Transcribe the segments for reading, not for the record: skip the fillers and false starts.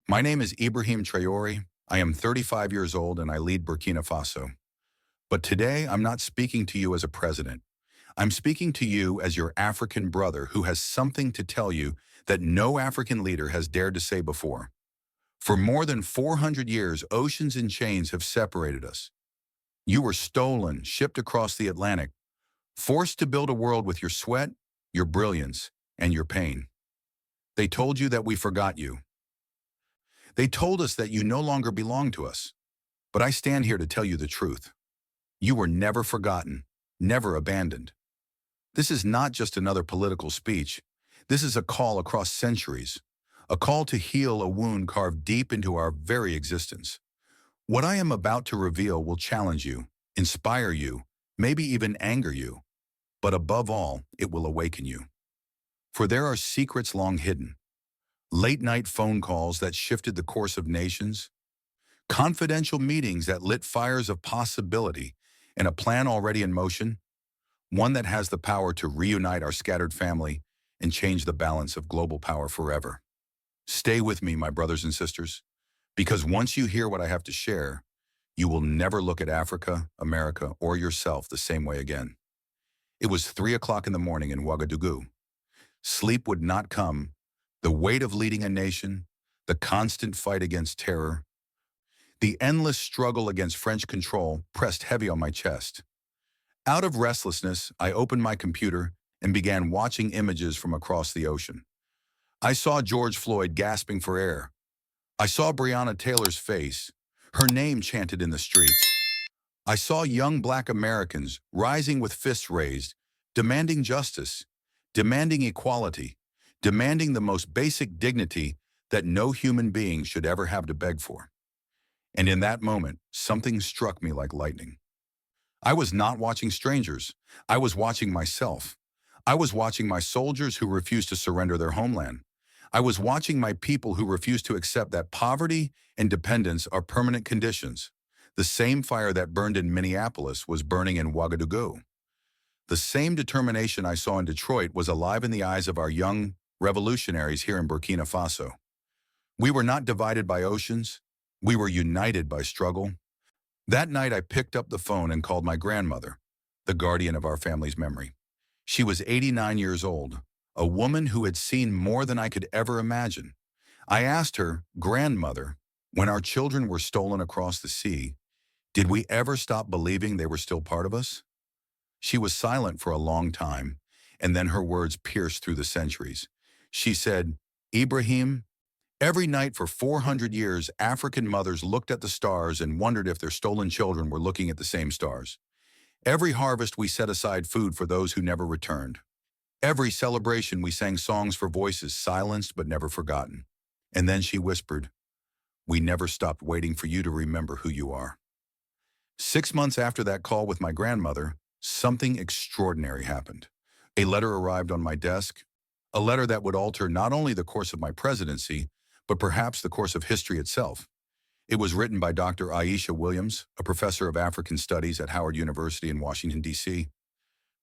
My name is Ibrahim Traoré. I am 35 years old and I lead Burkina Faso. But today I'm not speaking to you as a president. I'm speaking to you as your African brother who has something to tell you that no African leader has dared to say before. For more than 400 years, oceans and chains have separated us. You were stolen, shipped across the Atlantic, forced to build a world with your sweat, your brilliance, and your pain. They told you that we forgot you. They told us that you no longer belong to us. But I stand here to tell you the truth. You were never forgotten, never abandoned. This is not just another political speech. This is a call across centuries, a call to heal a wound carved deep into our very existence. What I am about to reveal will challenge you, inspire you, maybe even anger you. But above all, it will awaken you. For there are secrets long hidden, late-night phone calls that shifted the course of nations, confidential meetings that lit fires of possibility, and a plan already in motion, one that has the power to reunite our scattered family and change the balance of global power forever. Stay with me, my brothers and sisters, because once you hear what I have to share, you will never look at Africa, America, or yourself the same way again. It was 3 o'clock in the morning in Ouagadougou. Sleep would not come. The weight of leading a nation, the constant fight against terror, the endless struggle against French control pressed heavy on my chest. Out of restlessness, I opened my computer and began watching images from across the ocean. I saw George Floyd gasping for air. I saw Breonna Taylor's face, her name chanted in the streets. I saw young Black Americans rising with fists raised, demanding justice, demanding equality, demanding the most basic dignity that no human being should ever have to beg for. And in that moment, something struck me like lightning. I was not watching strangers. I was watching myself. I was watching my soldiers who refused to surrender their homeland. I was watching my people who refused to accept that poverty and dependence are permanent conditions. The same fire that burned in Minneapolis was burning in Ouagadougou. The same determination I saw in Detroit was alive in the eyes of our young revolutionaries here in Burkina Faso. We were not divided by oceans. We were united by struggle. That night I picked up the phone and called my grandmother, the guardian of our family's memory. She was 89 years old, a woman who had seen more than I could ever imagine. I asked her, "Grandmother, when our children were stolen across the sea, did we ever stop believing they were still part of us?" She was silent for a long time, and then her words pierced through the centuries. She said, "Ibrahim, every night for 400 years, African mothers looked at the stars and wondered if their stolen children were looking at the same stars. Every harvest we set aside food for those who never returned. Every celebration we sang songs for voices silenced but never forgotten." And then she whispered, "We never stopped waiting for you to remember who you are." 6 months after that call with my grandmother, something extraordinary happened. A letter arrived on my desk, a letter that would alter not only the course of my presidency, but perhaps the course of history itself. It was written by Dr. Aisha Williams, a professor of African Studies at Howard University in Washington, D.C.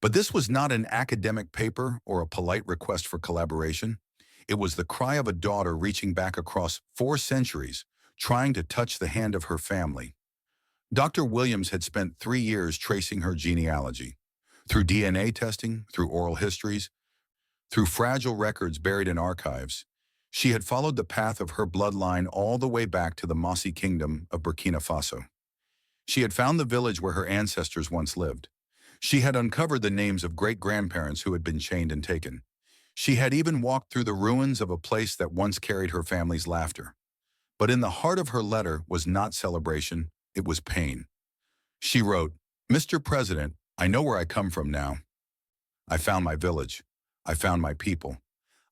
But this was not an academic paper or a polite request for collaboration. It was the cry of a daughter reaching back across 4 centuries, trying to touch the hand of her family. Dr. Williams had spent 3 years tracing her genealogy, through DNA testing, through oral histories, through fragile records buried in archives. She had followed the path of her bloodline all the way back to the mossy kingdom of Burkina Faso. She had found the village where her ancestors once lived. She had uncovered the names of great-grandparents who had been chained and taken. She had even walked through the ruins of a place that once carried her family's laughter. But in the heart of her letter was not celebration, it was pain. She wrote, "Mr. President, I know where I come from now. I found my village. I found my people.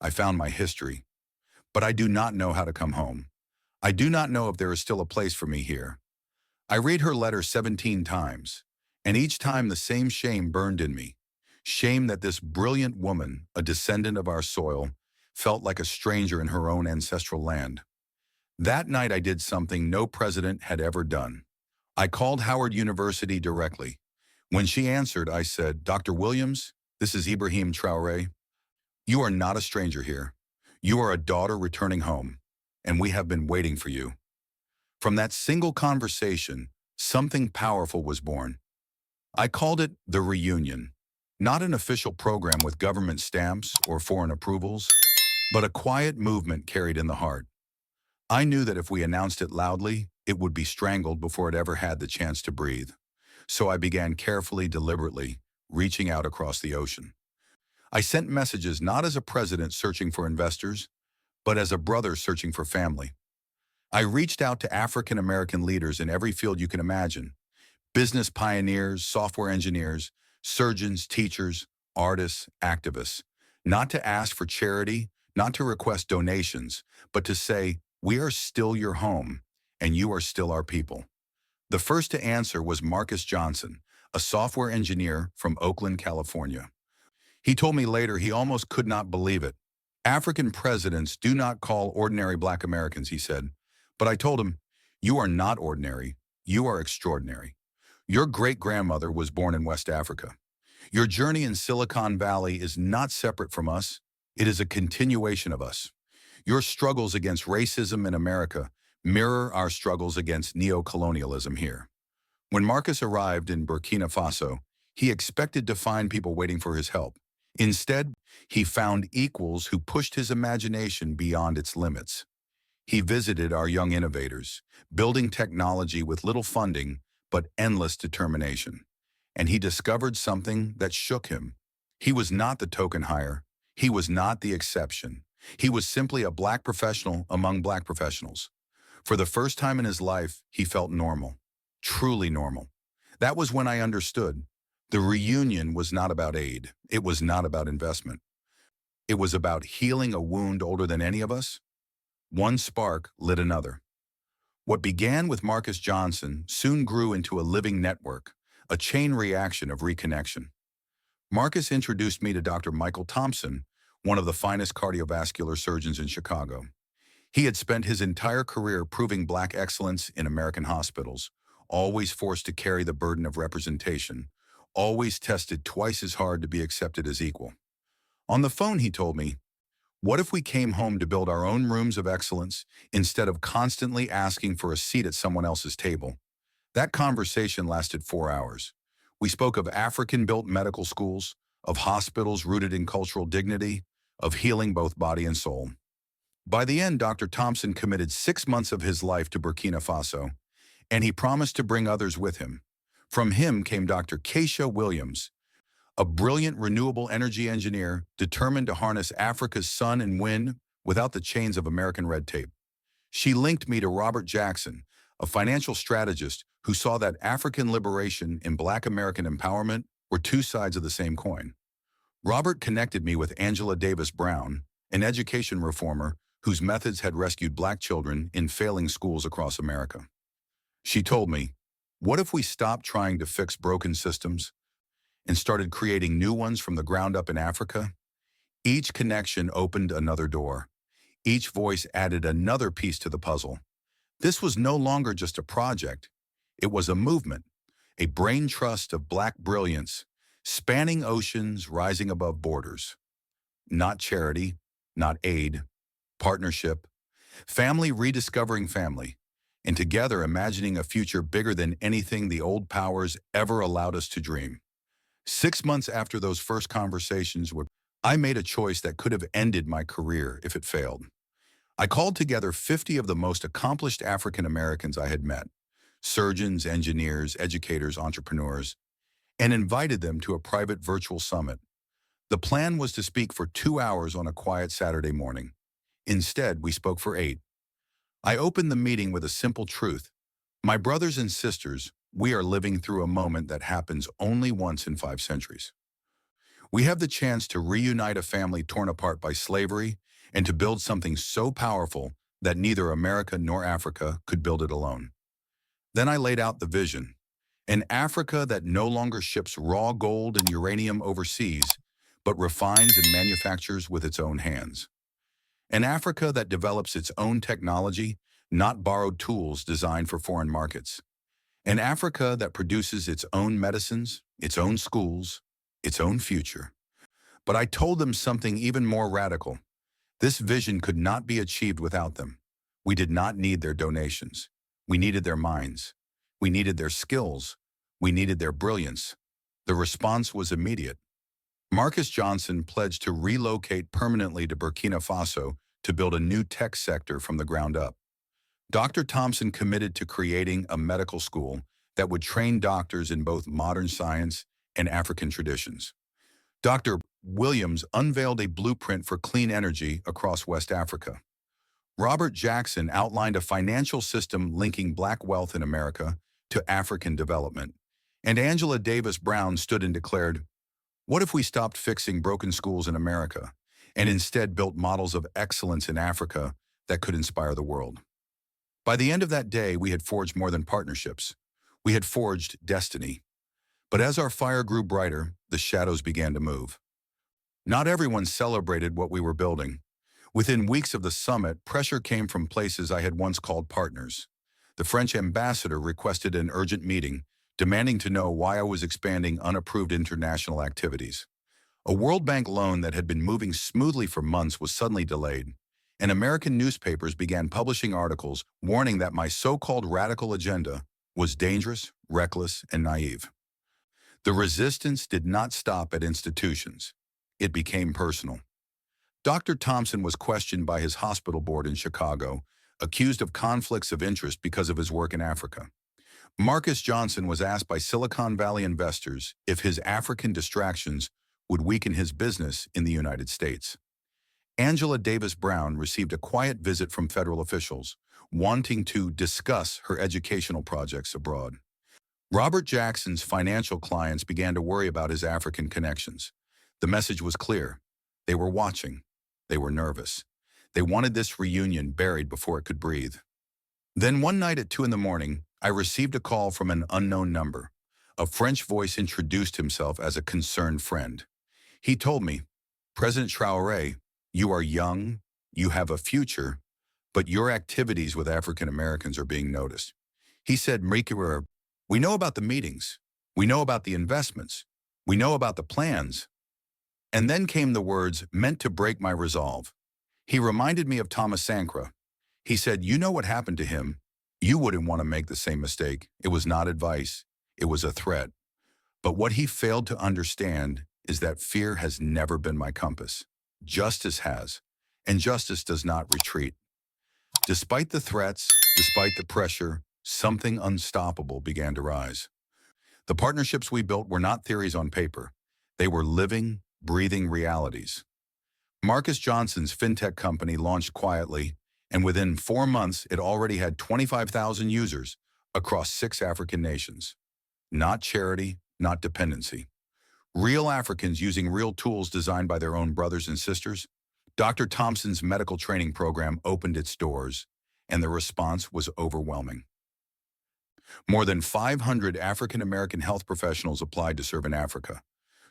I found my history. But I do not know how to come home. I do not know if there is still a place for me here." I read her letter 17 times, and each time the same shame burned in me. Shame that this brilliant woman, a descendant of our soil, felt like a stranger in her own ancestral land. That night I did something no president had ever done. I called Howard University directly. When she answered, I said, "Dr. Williams, this is Ibrahim Traoré. You are not a stranger here. You are a daughter returning home. and we have been waiting for you." From that single conversation, something powerful was born. I called it the reunion, not an official program with government stamps or foreign approvals, but a quiet movement carried in the heart. I knew that if we announced it loudly, it would be strangled before it ever had the chance to breathe. So I began carefully, deliberately, reaching out across the ocean. I sent messages not as a president searching for investors, but as a brother searching for family. I reached out to African American leaders in every field you can imagine: business pioneers, software engineers, surgeons, teachers, artists, activists, not to ask for charity, not to request donations, but to say, "We are still your home, and you are still our people." The first to answer was Marcus Johnson, a software engineer from Oakland, California. He told me later he almost could not believe it. "African presidents do not call ordinary Black Americans," he said. But I told him, "You are not ordinary. You are extraordinary. Your great-grandmother was born in West Africa. Your journey in Silicon Valley is not separate from us. It is a continuation of us. Your struggles against racism in America mirror our struggles against neocolonialism here." When Marcus arrived in Burkina Faso, he expected to find people waiting for his help. Instead, he found equals who pushed his imagination beyond its limits. He visited our young innovators, building technology with little funding but endless determination. And he discovered something that shook him. He was not the token hire. He was not the exception. He was simply a Black professional among Black professionals. For the first time in his life, he felt normal, truly normal. That was when I understood. The reunion was not about aid. It was not about investment. It was about healing a wound older than any of us. One spark lit another. What began with Marcus Johnson soon grew into a living network, a chain reaction of reconnection. Marcus introduced me to Dr. Michael Thompson, one of the finest cardiovascular surgeons in Chicago. He had spent his entire career proving Black excellence in American hospitals, always forced to carry the burden of representation, always tested twice as hard to be accepted as equal. On the phone, he told me, "What if we came home to build our own rooms of excellence instead of constantly asking for a seat at someone else's table?" That conversation lasted 4 hours. We spoke of African-built medical schools, of hospitals rooted in cultural dignity, of healing both body and soul. By the end, Dr. Thompson committed 6 months of his life to Burkina Faso, and he promised to bring others with him. From him came Dr. Keisha Williams, a brilliant renewable energy engineer determined to harness Africa's sun and wind without the chains of American red tape. She linked me to Robert Jackson, a financial strategist who saw that African liberation and Black American empowerment were two sides of the same coin. Robert connected me with Angela Davis Brown, an education reformer whose methods had rescued Black children in failing schools across America. She told me, "What if we stopped trying to fix broken systems and started creating new ones from the ground up in Africa?" Each connection opened another door. Each voice added another piece to the puzzle. This was no longer just a project. It was a movement, a brain trust of Black brilliance, spanning oceans, rising above borders. Not charity, not aid, partnership, family rediscovering family, and together imagining a future bigger than anything the old powers ever allowed us to dream. 6 months after those first conversations, I made a choice that could have ended my career if it failed. I called together 50 of the most accomplished African Americans I had met, surgeons, engineers, educators, entrepreneurs, and invited them to a private virtual summit. The plan was to speak for 2 hours on a quiet Saturday morning. Instead, we spoke for 8. I opened the meeting with a simple truth. My brothers and sisters, we are living through a moment that happens only once in 5 centuries. We have the chance to reunite a family torn apart by slavery and to build something so powerful that neither America nor Africa could build it alone. Then I laid out the vision. An Africa that no longer ships raw gold and uranium overseas, but refines and manufactures with its own hands. An Africa that develops its own technology, not borrowed tools designed for foreign markets. An Africa that produces its own medicines, its own schools, its own future. But I told them something even more radical. This vision could not be achieved without them. We did not need their donations. We needed their minds. We needed their skills. We needed their brilliance. The response was immediate. Marcus Johnson pledged to relocate permanently to Burkina Faso to build a new tech sector from the ground up. Dr. Thompson committed to creating a medical school that would train doctors in both modern science and African traditions. Dr. Williams unveiled a blueprint for clean energy across West Africa. Robert Jackson outlined a financial system linking Black wealth in America to African development. And Angela Davis Brown stood and declared, "What if we stopped fixing broken schools in America and instead built models of excellence in Africa that could inspire the world?" By the end of that day, we had forged more than partnerships. We had forged destiny. But as our fire grew brighter, the shadows began to move. Not everyone celebrated what we were building. Within weeks of the summit, pressure came from places I had once called partners. The French ambassador requested an urgent meeting, demanding to know why I was expanding unapproved international activities. A World Bank loan that had been moving smoothly for months was suddenly delayed, and American newspapers began publishing articles warning that my so-called radical agenda was dangerous, reckless, and naive. The resistance did not stop at institutions. It became personal. Dr. Thompson was questioned by his hospital board in Chicago, accused of conflicts of interest because of his work in Africa. Marcus Johnson was asked by Silicon Valley investors if his African distractions would weaken his business in the United States. Angela Davis Brown received a quiet visit from federal officials, wanting to discuss her educational projects abroad. Robert Jackson's financial clients began to worry about his African connections. The message was clear. They were watching. They were nervous. They wanted this reunion buried before it could breathe. Then one night at 2 a.m, I received a call from an unknown number. A French voice introduced himself as a concerned friend. He told me, "President Traoré, you are young, you have a future, but your activities with African Americans are being noticed." He said, "Mrikira, we know about the meetings. We know about the investments. We know about the plans." And then came the words meant to break my resolve. He reminded me of Thomas Sankara. He said, "You know what happened to him. You wouldn't want to make the same mistake. It was not advice. It was a threat." But what he failed to understand is that fear has never been my compass. Justice has, and justice does not retreat. Despite the threats, despite the pressure, something unstoppable began to rise. The partnerships we built were not theories on paper. They were living, breathing realities. Marcus Johnson's fintech company launched quietly, and within 4 months, it already had 25,000 users across 6 African nations. Not charity, not dependency. Real Africans using real tools designed by their own brothers and sisters. Dr. Thompson's medical training program opened its doors, and the response was overwhelming. More than 500 African American health professionals applied to serve in Africa.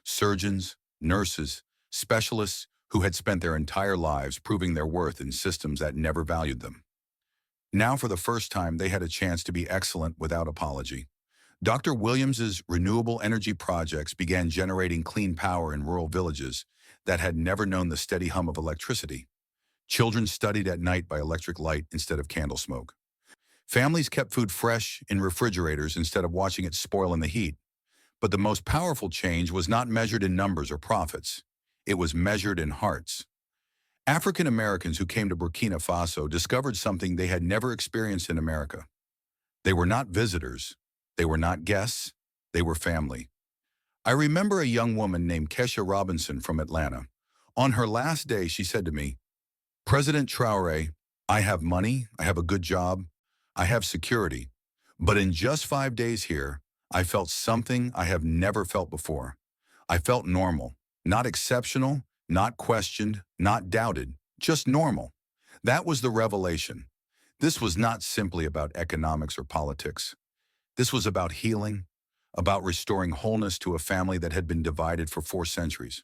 Surgeons, nurses, specialists who had spent their entire lives proving their worth in systems that never valued them. Now, for the first time, they had a chance to be excellent without apology. Dr. Williams's renewable energy projects began generating clean power in rural villages that had never known the steady hum of electricity. Children studied at night by electric light instead of candle smoke. Families kept food fresh in refrigerators instead of watching it spoil in the heat. But the most powerful change was not measured in numbers or profits. It was measured in hearts. African Americans who came to Burkina Faso discovered something they had never experienced in America. They were not visitors. They were not guests. They were family. I remember a young woman named Kesha Robinson from Atlanta. On her last day, she said to me, "President Traoré, I have money, I have a good job, I have security, but in just 5 days here, I felt something I have never felt before. I felt normal, not exceptional, not questioned, not doubted, just normal." That was the revelation. This was not simply about economics or politics. This was about healing, about restoring wholeness to a family that had been divided for 4 centuries.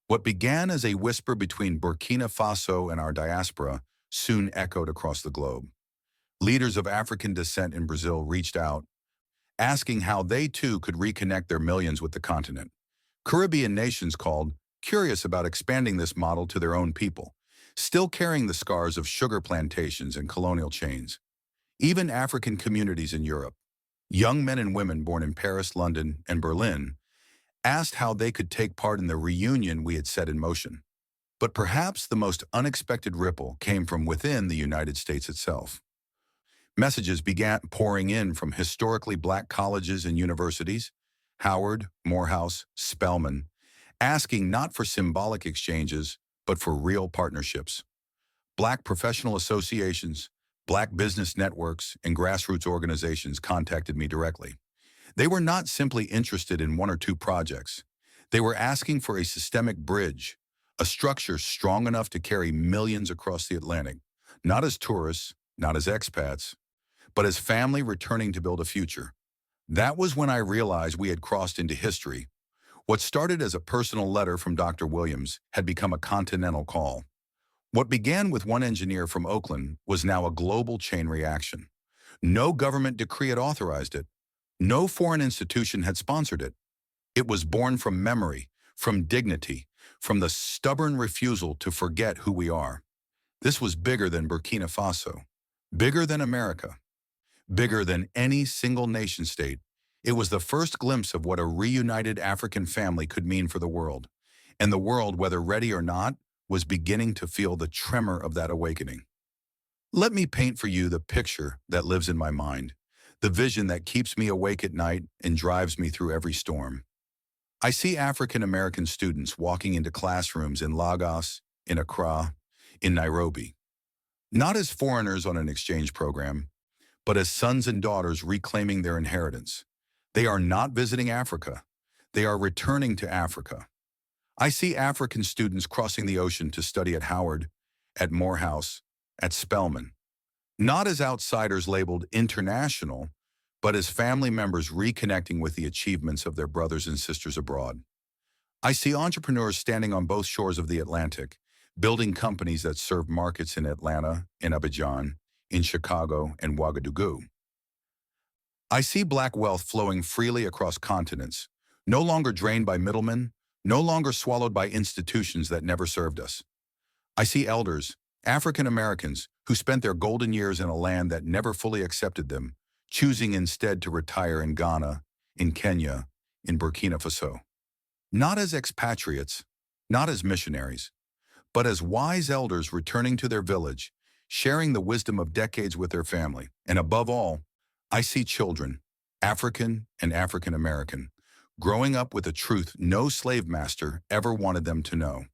What began as a whisper between Burkina Faso and our diaspora soon echoed across the globe. Leaders of African descent in Brazil reached out, asking how they too could reconnect their millions with the continent. Caribbean nations called, curious about expanding this model to their own people. still carrying the scars of sugar plantations and colonial chains. Even African communities in Europe, young men and women born in Paris, London, and Berlin, asked how they could take part in the reunion we had set in motion. But perhaps the most unexpected ripple came from within the United States itself. Messages began pouring in from historically black colleges and universities, Howard, Morehouse, Spelman, asking not for symbolic exchanges, but for real partnerships. Black professional associations, black business networks, and grassroots organizations contacted me directly. They were not simply interested in one or two projects. They were asking for a systemic bridge, a structure strong enough to carry millions across the Atlantic, not as tourists, not as expats, but as family returning to build a future. That was when I realized we had crossed into history. What started as a personal letter from Dr. Williams had become a continental call. What began with one engineer from Oakland was now a global chain reaction. No government decree had authorized it. No foreign institution had sponsored it. It was born from memory, from dignity, from the stubborn refusal to forget who we are. This was bigger than Burkina Faso, bigger than America, bigger than any single nation-state. It was the first glimpse of what a reunited African family could mean for the world. And the world, whether ready or not, was beginning to feel the tremor of that awakening. Let me paint for you the picture that lives in my mind, the vision that keeps me awake at night and drives me through every storm. I see African American students walking into classrooms in Lagos, in Accra, in Nairobi, not as foreigners on an exchange program, but as sons and daughters reclaiming their inheritance. They are not visiting Africa. They are returning to Africa. I see African students crossing the ocean to study at Howard, at Morehouse, at Spelman, not as outsiders labeled international, but as family members reconnecting with the achievements of their brothers and sisters abroad. I see entrepreneurs standing on both shores of the Atlantic, building companies that serve markets in Atlanta, in Abidjan, in Chicago, and Ouagadougou. I see black wealth flowing freely across continents, no longer drained by middlemen, no longer swallowed by institutions that never served us. I see elders, African Americans, who spent their golden years in a land that never fully accepted them, choosing instead to retire in Ghana, in Kenya, in Burkina Faso. Not as expatriates, not as missionaries, but as wise elders returning to their village, sharing the wisdom of decades with their family. And above all, I see children, African and African American, growing up with a truth no slave master ever wanted them to know.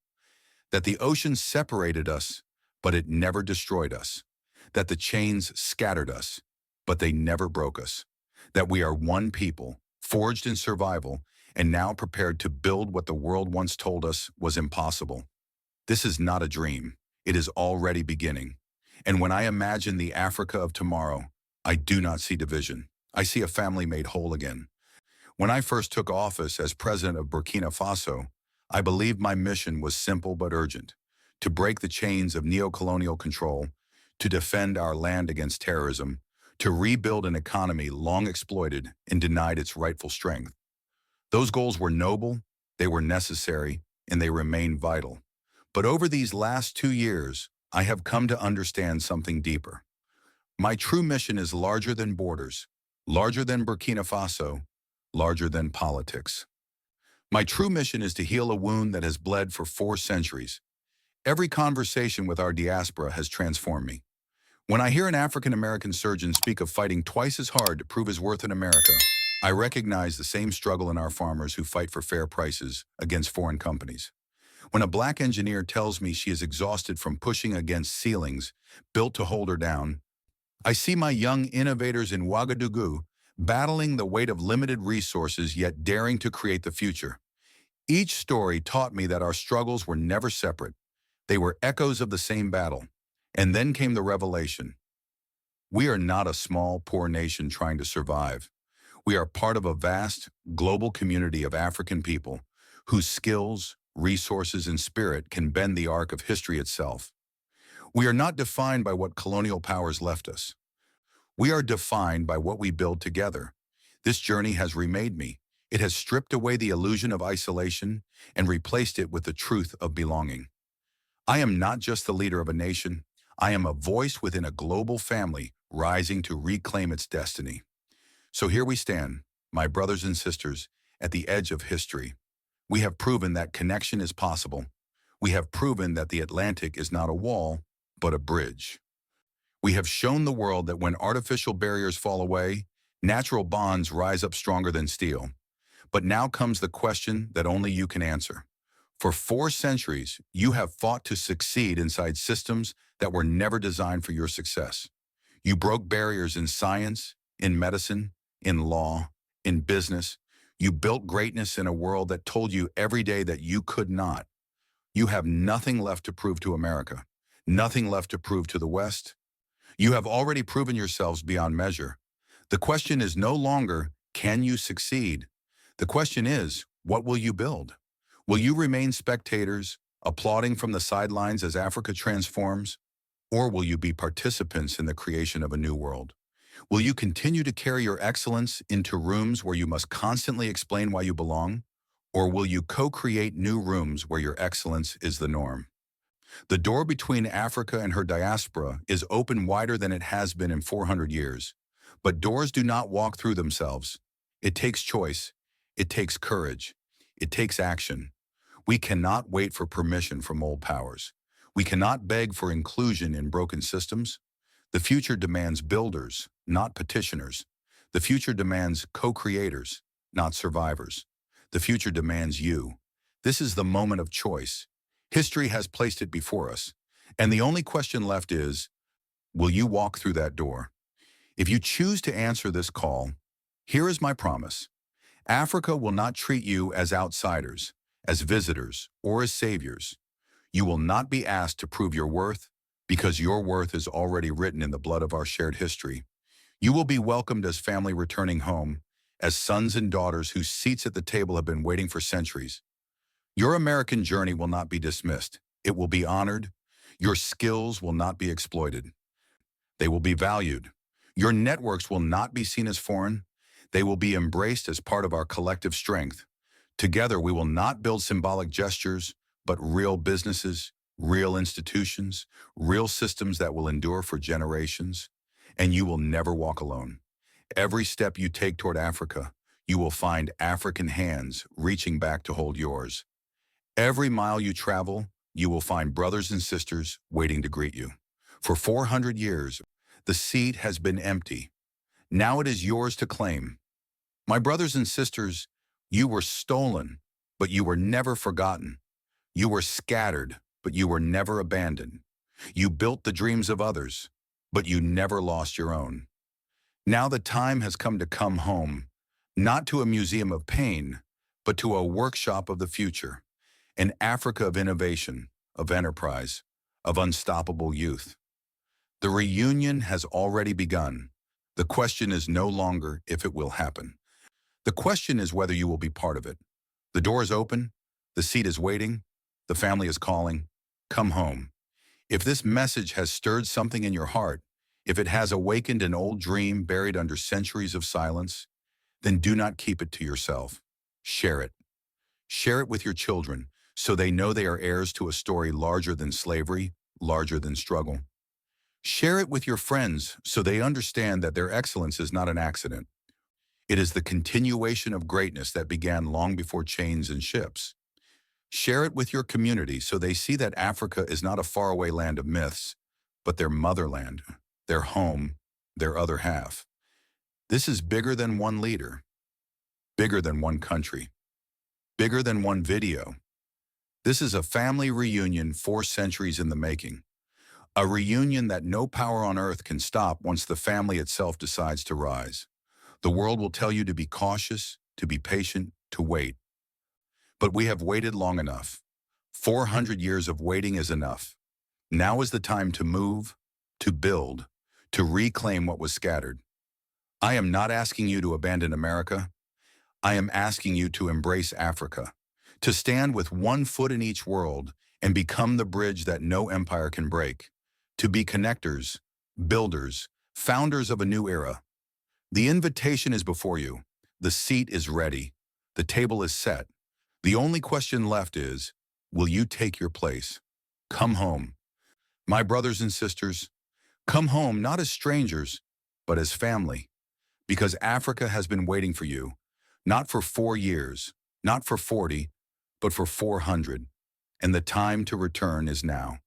That the ocean separated us, but it never destroyed us. That the chains scattered us, but they never broke us. That we are one people, forged in survival, and now prepared to build what the world once told us was impossible. This is not a dream. It is already beginning. And when I imagine the Africa of tomorrow, I do not see division. I see a family made whole again. When I first took office as president of Burkina Faso, I believed my mission was simple but urgent: to break the chains of neocolonial control, to defend our land against terrorism, to rebuild an economy long exploited and denied its rightful strength. Those goals were noble, they were necessary, and they remain vital. But over these last 2 years, I have come to understand something deeper. My true mission is larger than borders, larger than Burkina Faso, larger than politics. My true mission is to heal a wound that has bled for 4 centuries. Every conversation with our diaspora has transformed me. When I hear an African American surgeon speak of fighting twice as hard to prove his worth in America, I recognize the same struggle in our farmers who fight for fair prices against foreign companies. When a black engineer tells me she is exhausted from pushing against ceilings built to hold her down, I see my young innovators in Ouagadougou battling the weight of limited resources yet daring to create the future. Each story taught me that our struggles were never separate. They were echoes of the same battle. And then came the revelation. We are not a small, poor nation trying to survive. We are part of a vast, global community of African people whose skills, resources, and spirit can bend the arc of history itself. We are not defined by what colonial powers left us. We are defined by what we build together. This journey has remade me. It has stripped away the illusion of isolation and replaced it with the truth of belonging. I am not just the leader of a nation. I am a voice within a global family rising to reclaim its destiny. So here we stand, my brothers and sisters, at the edge of history. We have proven that connection is possible. We have proven that the Atlantic is not a wall, but a bridge. We have shown the world that when artificial barriers fall away, natural bonds rise up stronger than steel. But now comes the question that only you can answer. For 4 centuries, you have fought to succeed inside systems that were never designed for your success. You broke barriers in science, in medicine, in law, in business. You built greatness in a world that told you every day that you could not. You have nothing left to prove to America, nothing left to prove to the West. You have already proven yourselves beyond measure. The question is no longer, can you succeed? The question is, what will you build? Will you remain spectators, applauding from the sidelines as Africa transforms? Or will you be participants in the creation of a new world? Will you continue to carry your excellence into rooms where you must constantly explain why you belong? Or will you co-create new rooms where your excellence is the norm? The door between Africa and her diaspora is open wider than it has been in 400 years. But doors do not walk through themselves. It takes choice. It takes courage. It takes action. We cannot wait for permission from old powers. We cannot beg for inclusion in broken systems. The future demands builders, not petitioners. The future demands co-creators, not survivors. The future demands you. This is the moment of choice. History has placed it before us. And the only question left is, will you walk through that door? If you choose to answer this call, here is my promise. Africa will not treat you as outsiders, as visitors, or as saviors. You will not be asked to prove your worth, because your worth is already written in the blood of our shared history. You will be welcomed as family returning home, as sons and daughters whose seats at the table have been waiting for centuries. Your American journey will not be dismissed. It will be honored. Your skills will not be exploited. They will be valued. Your networks will not be seen as foreign. They will be embraced as part of our collective strength. Together, we will not build symbolic gestures, but real businesses, real institutions, real systems that will endure for generations. And you will never walk alone. Every step you take toward Africa, you will find African hands reaching back to hold yours. Every mile you travel, you will find brothers and sisters waiting to greet you. For 400 years, the seat has been empty. Now it is yours to claim. My brothers and sisters, you were stolen, but you were never forgotten. You were scattered, but you were never abandoned. You built the dreams of others, but you never lost your own. Now the time has come to come home, not to a museum of pain, but to a workshop of the future, an Africa of innovation, of enterprise, of unstoppable youth. The reunion has already begun. The question is no longer if it will happen. The question is whether you will be part of it. The door is open, the seat is waiting, the family is calling. Come home. If this message has stirred something in your heart, if it has awakened an old dream buried under centuries of silence, then do not keep it to yourself. Share it. Share it with your children so they know they are heirs to a story larger than slavery, larger than struggle. Share it with your friends so they understand that their excellence is not an accident. It is the continuation of greatness that began long before chains and ships. Share it with your community so they see that Africa is not a faraway land of myths, but their motherland, their home, their other half. This is bigger than one leader, bigger than one country, bigger than one video. This is a family reunion 4 centuries in the making. A reunion that no power on earth can stop once the family itself decides to rise. The world will tell you to be cautious, to be patient, to wait. But we have waited long enough. 400 years of waiting is enough. Now is the time to move, to build, to reclaim what was scattered. I am not asking you to abandon America. I am asking you to embrace Africa, to stand with one foot in each world and become the bridge that no empire can break, to be connectors, builders, founders of a new era. The invitation is before you. The seat is ready. The table is set. The only question left is, will you take your place? Come home. My brothers and sisters, come home not as strangers, but as family. Because Africa has been waiting for you, not for 4 years, not for 40, but for 400. And the time to return is now.